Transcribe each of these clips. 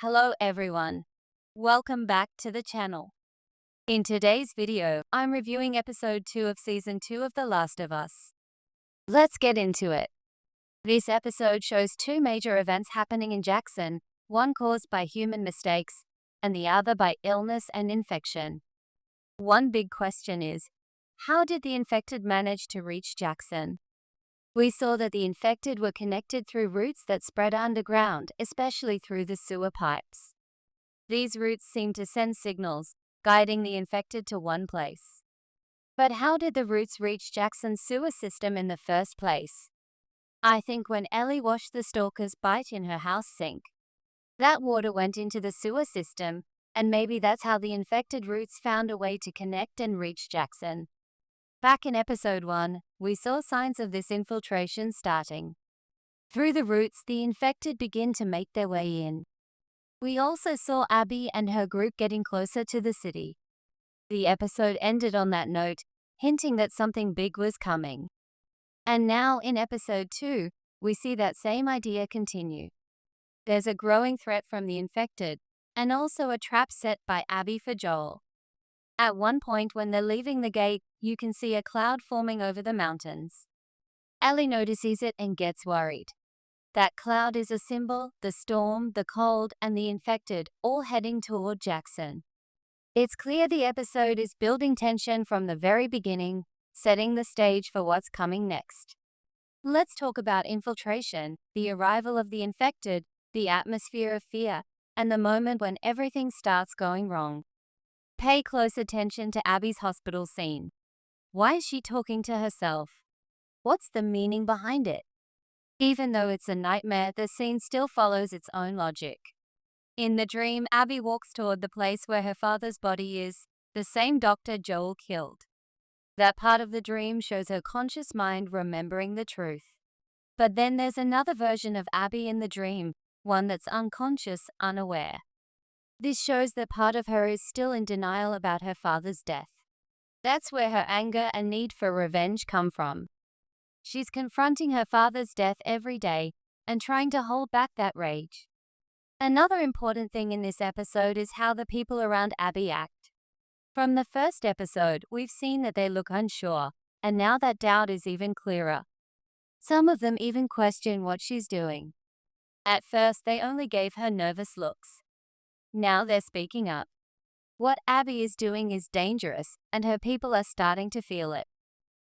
Hello everyone. Welcome back to the channel. In today's video, I'm reviewing episode 2 of season 2 of The Last of Us. Let's get into it. This episode shows two major events happening in Jackson, one caused by human mistakes and the other by illness and infection. One big question is, how did the infected manage to reach Jackson? We saw that the infected were connected through routes that spread underground, especially through the sewer pipes. These routes seem to send signals, guiding the infected to one place. But how did the routes reach Jackson's sewer system in the first place? I think when Ellie washed the stalker's bite in her house sink. That water went into the sewer system, and maybe that's how the infected routes found a way to connect and reach Jackson. Back in episode 1, we saw signs of this infiltration starting. Through the routes, the infected begin to make their way in. We also saw Abby and her group getting closer to the city. The episode ended on that note, hinting that something big was coming. And now, in episode 2, we see that same idea continue. There's a growing threat from the infected, and also a trap set by Abby for Joel. At one point when they're leaving the gate, you can see a cloud forming over the mountains. Ellie notices it and gets worried. That cloud is a symbol, the storm, the cold, and the infected, all heading toward Jackson. It's clear the episode is building tension from the very beginning, setting the stage for what's coming next. Let's talk about infiltration, the arrival of the infected, the atmosphere of fear, and the moment when everything starts going wrong. Pay close attention to Abby's hospital scene. Why is she talking to herself? What's the meaning behind it? Even though it's a nightmare, the scene still follows its own logic. In the dream, Abby walks toward the place where her father's body is, the same doctor Joel killed. That part of the dream shows her conscious mind remembering the truth. But then there's another version of Abby in the dream, one that's unconscious, unaware. This shows that part of her is still in denial about her father's death. That's where her anger and need for revenge come from. She's confronting her father's death every day and trying to hold back that rage. Another important thing in this episode is how the people around Abby act. From the first episode, we've seen that they look unsure, and now that doubt is even clearer. Some of them even question what she's doing. At first, they only gave her nervous looks. Now they're speaking up. What Abby is doing is dangerous, and her people are starting to feel it.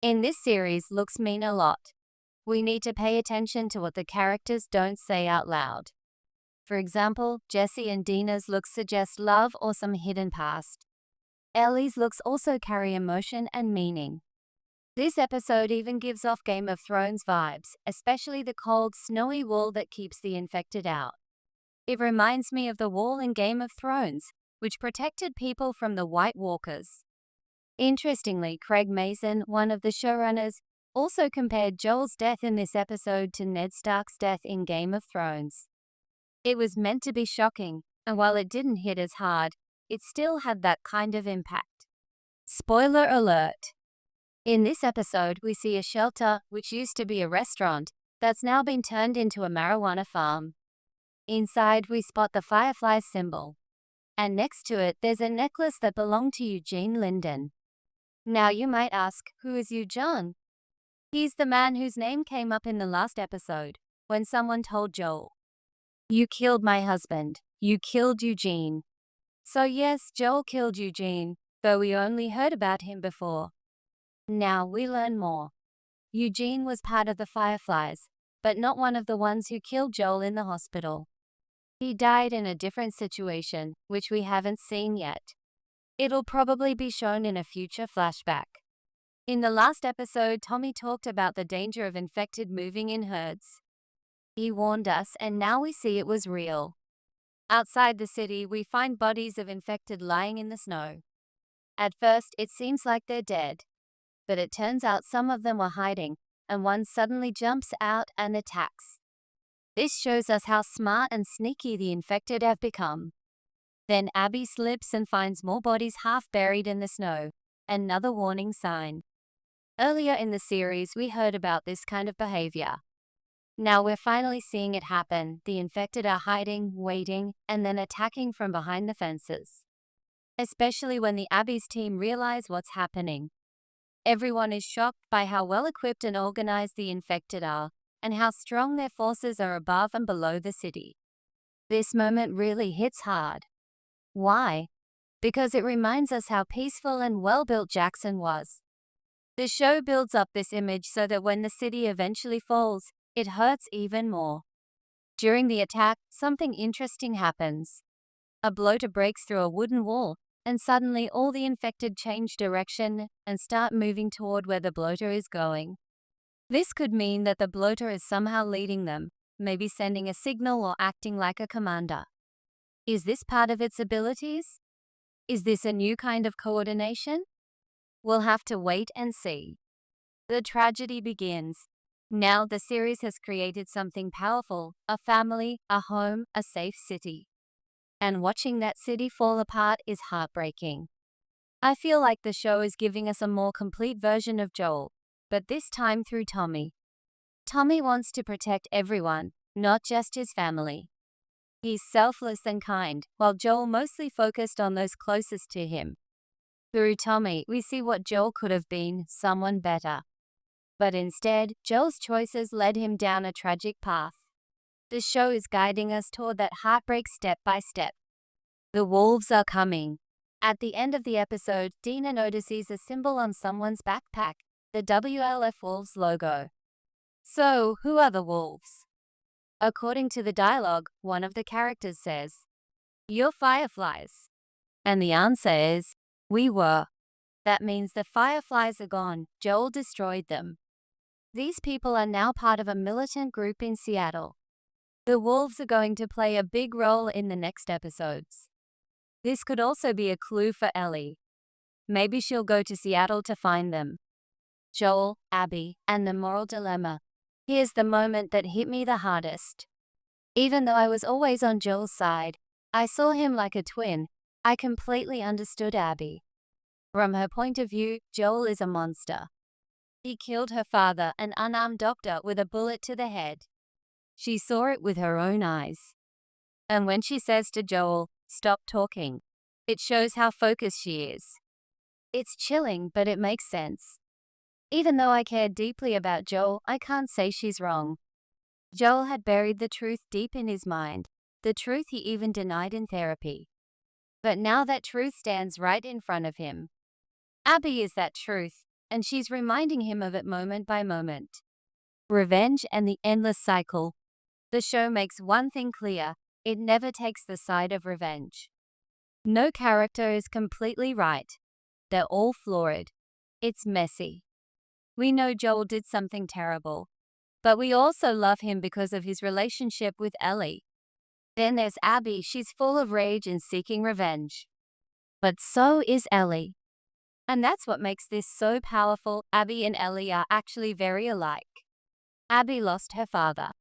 In this series, looks mean a lot. We need to pay attention to what the characters don't say out loud. For example, Jesse and Dina's looks suggest love or some hidden past. Ellie's looks also carry emotion and meaning. This episode even gives off Game of Thrones vibes, especially the cold, snowy wall that keeps the infected out. It reminds me of the wall in Game of Thrones, which protected people from the White Walkers. Interestingly, Craig Mazin, one of the showrunners, also compared Joel's death in this episode to Ned Stark's death in Game of Thrones. It was meant to be shocking, and while it didn't hit as hard, it still had that kind of impact. Spoiler alert! In this episode, we see a shelter, which used to be a restaurant, that's now been turned into a marijuana farm. Inside, we spot the firefly symbol. And next to it, there's a necklace that belonged to Eugene Linden. Now you might ask, who is Eugene? He's the man whose name came up in the last episode, when someone told Joel, "You killed my husband. You killed Eugene." So yes, Joel killed Eugene, though we only heard about him before. Now we learn more. Eugene was part of the Fireflies, but not one of the ones who killed Joel in the hospital. He died in a different situation, which we haven't seen yet. It'll probably be shown in a future flashback. In the last episode, Tommy talked about the danger of infected moving in herds. He warned us, and now we see it was real. Outside the city, we find bodies of infected lying in the snow. At first, it seems like they're dead, but it turns out some of them were hiding, and one suddenly jumps out and attacks. This shows us how smart and sneaky the infected have become. Then Abby slips and finds more bodies half buried in the snow, another warning sign. Earlier in the series, we heard about this kind of behavior. Now we're finally seeing it happen. The infected are hiding, waiting, and then attacking from behind the fences. Especially when the Abby's team realize what's happening. Everyone is shocked by how well equipped and organized the infected are, and how strong their forces are above and below the city. This moment really hits hard. Why? Because it reminds us how peaceful and well-built Jackson was. The show builds up this image so that when the city eventually falls, it hurts even more. During the attack, something interesting happens. A bloater breaks through a wooden wall, and suddenly all the infected change direction and start moving toward where the bloater is going. This could mean that the bloater is somehow leading them, maybe sending a signal or acting like a commander. Is this part of its abilities? Is this a new kind of coordination? We'll have to wait and see. The tragedy begins. Now the series has created something powerful, a family, a home, a safe city. And watching that city fall apart is heartbreaking. I feel like the show is giving us a more complete version of Joel, but this time through Tommy. Tommy wants to protect everyone, not just his family. He's selfless and kind, while Joel mostly focused on those closest to him. Through Tommy, we see what Joel could have been, someone better. But instead, Joel's choices led him down a tragic path. The show is guiding us toward that heartbreak step by step. The wolves are coming. At the end of the episode, Dina notices a symbol on someone's backpack, the WLF Wolves logo. So, who are the wolves? According to the dialogue, one of the characters says, "You're fireflies." And the answer is, "We were." That means the fireflies are gone. Joel destroyed them. These people are now part of a militant group in Seattle. The wolves are going to play a big role in the next episodes. This could also be a clue for Ellie. Maybe she'll go to Seattle to find them. Joel, Abby, and the moral dilemma. Here's the moment that hit me the hardest. Even though I was always on Joel's side, I saw him like a twin. I completely understood Abby. From her point of view, Joel is a monster. He killed her father, an unarmed doctor, with a bullet to the head. She saw it with her own eyes. And when she says to Joel, "Stop talking," it shows how focused she is. It's chilling, but it makes sense. Even though I cared deeply about Joel, I can't say she's wrong. Joel had buried the truth deep in his mind, the truth he even denied in therapy. But now that truth stands right in front of him. Abby is that truth, and she's reminding him of it moment by moment. Revenge and the endless cycle. The show makes one thing clear: it never takes the side of revenge. No character is completely right. They're all flawed. It's messy. We know Joel did something terrible, but we also love him because of his relationship with Ellie. Then there's Abby. She's full of rage and seeking revenge. But so is Ellie. And that's what makes this so powerful. Abby and Ellie are actually very alike. Abby lost her father.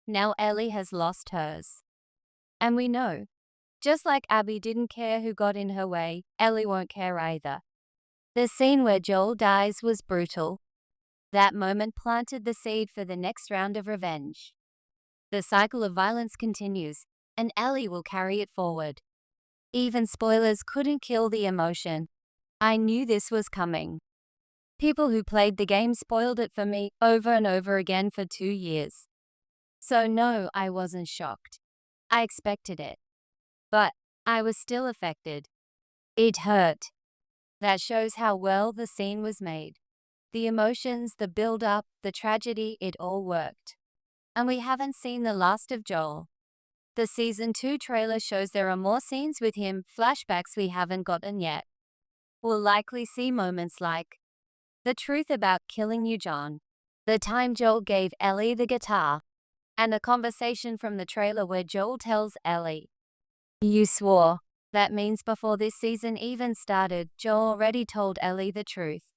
Now Ellie has lost hers. And we know, just like Abby didn't care who got in her way, Ellie won't care either. The scene where Joel dies was brutal. That moment planted the seed for the next round of revenge. The cycle of violence continues, and Ellie will carry it forward. Even spoilers couldn't kill the emotion. I knew this was coming. People who played the game spoiled it for me over and over again for 2 years. So no, I wasn't shocked. I expected it. But I was still affected. It hurt. That shows how well the scene was made. The emotions, the build-up, the tragedy, it all worked. And we haven't seen the last of Joel. The Season 2 trailer shows there are more scenes with him, flashbacks we haven't gotten yet. We'll likely see moments like the truth about killing you, John, the time Joel gave Ellie the guitar, and a conversation from the trailer where Joel tells Ellie, "You swore." That means before this season even started, Joel already told Ellie the truth.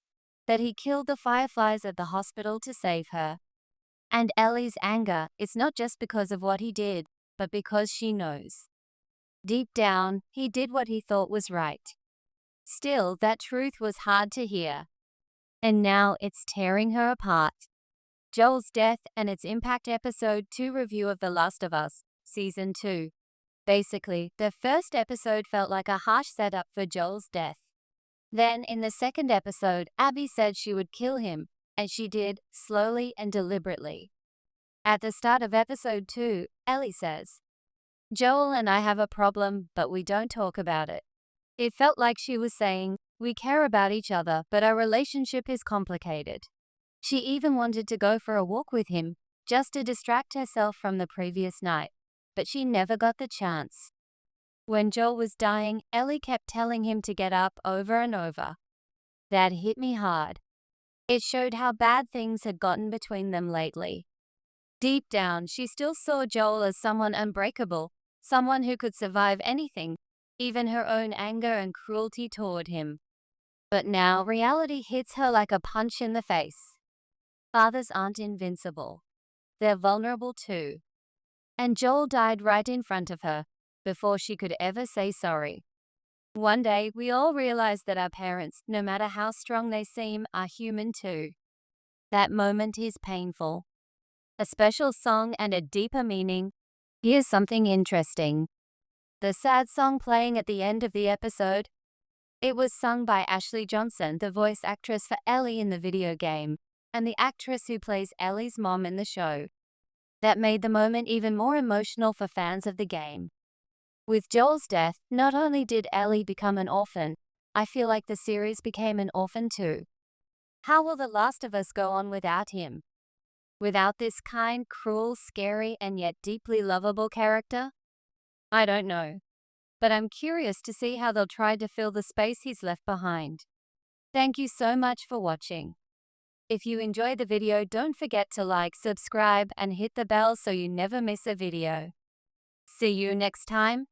That he killed the fireflies at the hospital to save her. And Ellie's anger is not just because of what he did, but because she knows. Deep down, he did what he thought was right. Still, that truth was hard to hear. And now it's tearing her apart. Joel's death and its impact. Episode 2 review of The Last of Us, Season 2. Basically, the first episode felt like a harsh setup for Joel's death. Then, in the second episode, Abby said she would kill him, and she did, slowly and deliberately. At the start of episode 2, Ellie says, "Joel and I have a problem, but we don't talk about it." It felt like she was saying, "We care about each other, but our relationship is complicated." She even wanted to go for a walk with him, just to distract herself from the previous night, but she never got the chance. When Joel was dying, Ellie kept telling him to get up over and over. That hit me hard. It showed how bad things had gotten between them lately. Deep down, she still saw Joel as someone unbreakable, someone who could survive anything, even her own anger and cruelty toward him. But now, reality hits her like a punch in the face. Fathers aren't invincible. They're vulnerable too. And Joel died right in front of her, before she could ever say sorry. One day, we all realize that our parents, no matter how strong they seem, are human too. That moment is painful. A special song and a deeper meaning. Here's something interesting. The sad song playing at the end of the episode, it was sung by Ashley Johnson, the voice actress for Ellie in the video game, and the actress who plays Ellie's mom in the show. That made the moment even more emotional for fans of the game. With Joel's death, not only did Ellie become an orphan, I feel like the series became an orphan too. How will The Last of Us go on without him? Without this kind, cruel, scary, and yet deeply lovable character? I don't know. But I'm curious to see how they'll try to fill the space he's left behind. Thank you so much for watching. If you enjoyed the video, don't forget to like, subscribe, and hit the bell so you never miss a video. See you next time.